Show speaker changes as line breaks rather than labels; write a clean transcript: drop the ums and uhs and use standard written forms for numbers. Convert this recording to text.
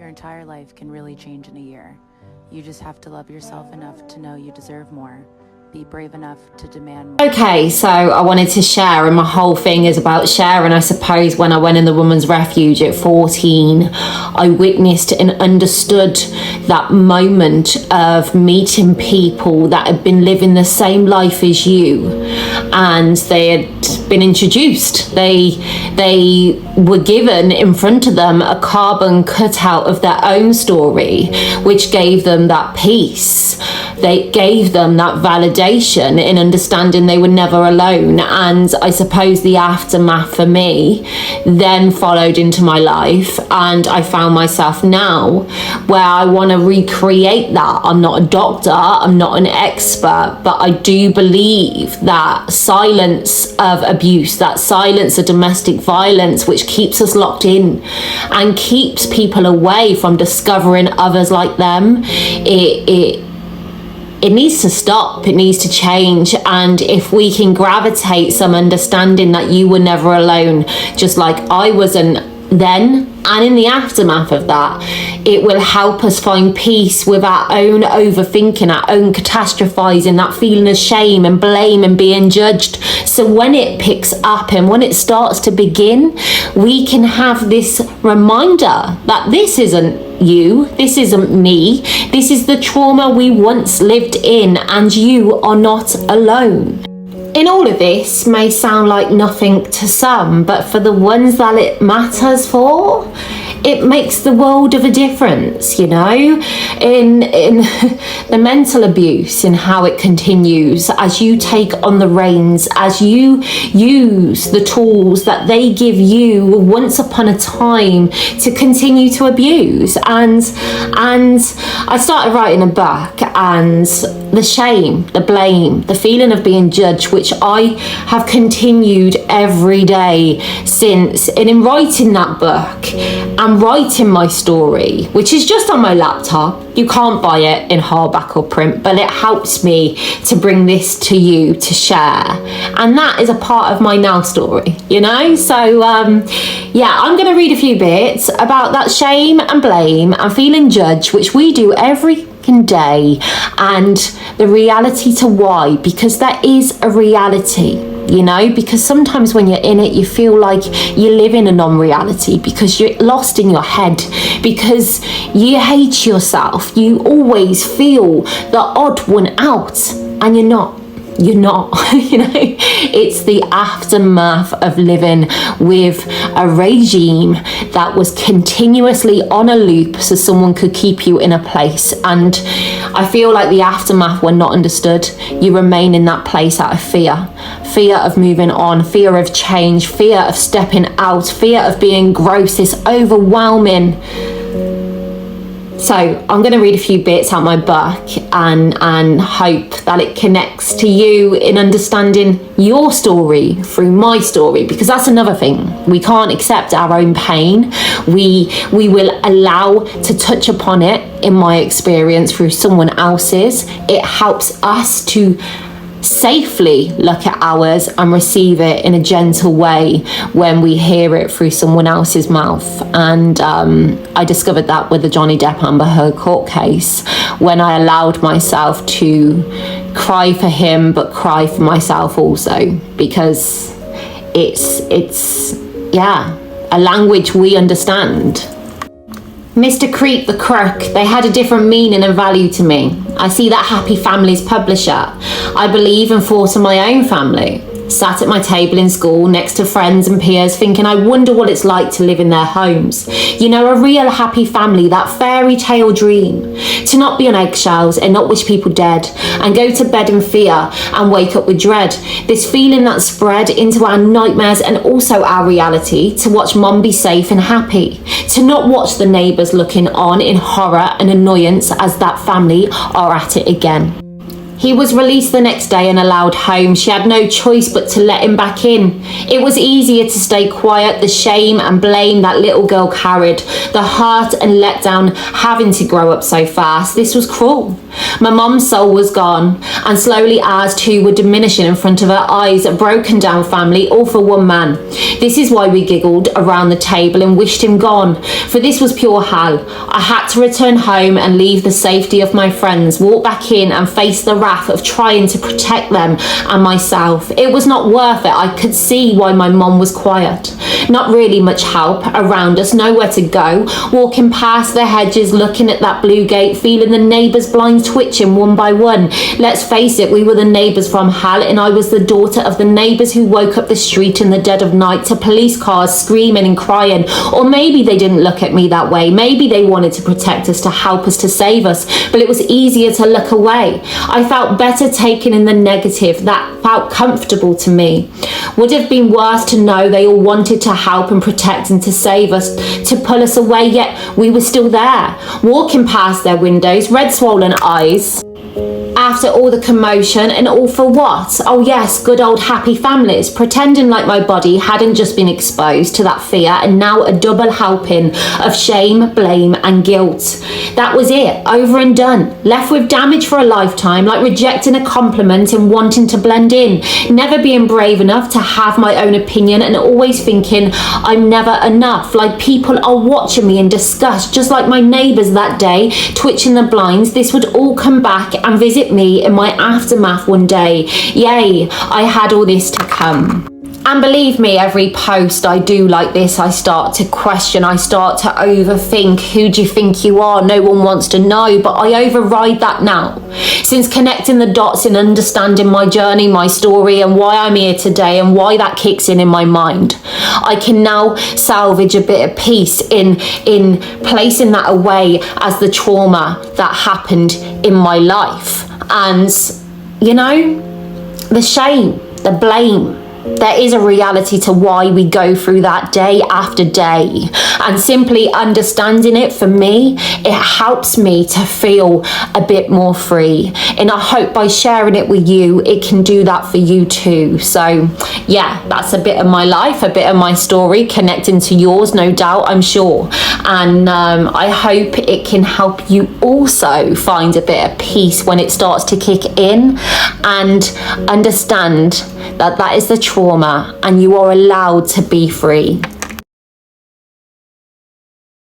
Your entire life can really change in a year. You just have to love yourself enough to know you deserve more. Be brave enough to demand more.
Okay, so I wanted to share, and my whole thing is about sharing. I suppose when I went in the women's refuge at 14, I witnessed and understood that moment of meeting people that had been living the same life as you, and they had been introduced. They were given in front of them a carbon cutout of their own story, which gave them that peace. They gave them that validation in understanding they were never alone. And I suppose the aftermath for me then followed into my life, and I found myself now where I want to recreate that. I'm not a doctor, I'm not an expert, but I do believe that silence of abuse, that silence of domestic violence, which keeps us locked in and keeps people away from discovering others like them, it needs to stop, it needs to change. And if we can gravitate some understanding that you were never alone, just like I wasn't then, and in the aftermath of that, it will help us find peace with our own overthinking, our own catastrophizing, that feeling of shame and blame and being judged. So when it picks up and when it starts to begin, we can have this reminder that this isn't you, this isn't me, this is the trauma we once lived in, and you are not alone. In all of this may sound like nothing to some, but for the ones that it matters for, it makes the world of a difference, you know, in the mental abuse and how it continues as you take on the reins, as you use the tools that they give you once upon a time to continue to abuse. And I started writing a book, and the shame, the blame, the feeling of being judged, which I have continued every day since. And in writing that book and writing my story, which is just on my laptop, you can't buy it in hardback or print, but it helps me to bring this to you to share. And that is a part of my now story, you know? So yeah, I'm going to read a few bits about that shame and blame and feeling judged, which we do every day, and the reality to why, because there is a reality, you know, because sometimes when you're in it, you feel like you live in a non-reality because you're lost in your head, because you hate yourself. You always feel the odd one out, and you're not, you know. It's the aftermath of living with a regime that was continuously on a loop so someone could keep you in a place. And I feel like the aftermath, when not understood, you remain in that place out of fear of moving on, fear of change, fear of stepping out, fear of being gross. It's overwhelming. So I'm going to read a few bits out my book and hope that it connects to you in understanding your story through my story, because that's another thing. We can't accept our own pain. We will allow to touch upon it, in my experience, through someone else's. It helps us to safely look at ours and receive it in a gentle way when we hear it through someone else's mouth. And I discovered that with the Johnny Depp Amber Heard court case, when I allowed myself to cry for him but cry for myself also, because it's a language we understand. Mr. Creep the Crook, they had a different meaning and value to me. I see that Happy Families publisher. I believe and thought of my own family. Sat at my table in school next to friends and peers thinking, I wonder what it's like to live in their homes. You know, a real happy family, that fairy tale dream. To not be on eggshells and not wish people dead, and go to bed in fear and wake up with dread. This feeling that spread into our nightmares and also our reality, to watch mom be safe and happy. To not watch the neighbours looking on in horror and annoyance as that family are at it again. He was released the next day and allowed home. She had no choice but to let him back in. It was easier to stay quiet, the shame and blame that little girl carried, the hurt and letdown having to grow up so fast. This was cruel. My mum's soul was gone, and slowly ours too were diminishing in front of her eyes, a broken down family, all for one man. This is why we giggled around the table and wished him gone, for this was pure hell. I had to return home and leave the safety of my friends, walk back in and face the wrath of trying to protect them and myself. It was not worth it. I could see why my mum was quiet. Not really much help around us, nowhere to go. Walking past the hedges, looking at that blue gate, feeling the neighbours' blinds twitching one by one. Let's face it, we were the neighbours from hell, and I was the daughter of the neighbours who woke up the street in the dead of night to police cars screaming and crying. Or maybe they didn't look at me that way. Maybe they wanted to protect us, to help us, to save us, but it was easier to look away. I felt better taking in the negative. That felt comfortable to me. Would have been worse to know they all wanted to help and protect and to save us, to pull us away, yet we were still there, walking past their windows, red swollen eyes. After all the commotion, and all for what? Oh yes, good old happy families, pretending like my body hadn't just been exposed to that fear and now a double helping of shame, blame and guilt. That was it, over and done. Left with damage for a lifetime, like rejecting a compliment and wanting to blend in, never being brave enough to have my own opinion and always thinking I'm never enough, like people are watching me in disgust, just like my neighbours that day, twitching the blinds. This would all come back and visit me in my aftermath one day. Yay, I had all this to come. And believe me, every post I do like this, I start to question, I start to overthink. Who do you think you are? No one wants to know, but I override that now. Since connecting the dots and understanding my journey, my story, and why I'm here today, and why that kicks in my mind, I can now salvage a bit of peace in placing that away as the trauma that happened in my life. And, you know, the shame, the blame, there is a reality to why we go through that day after day, and simply understanding it, for me, it helps me to feel a bit more free, and I hope by sharing it with you it can do that for you too. So yeah, that's a bit of my life, a bit of my story, connecting to yours, no doubt, I'm sure, and I hope it can help you also find a bit of peace when it starts to kick in, and understand that that is the trauma and you are allowed to be free.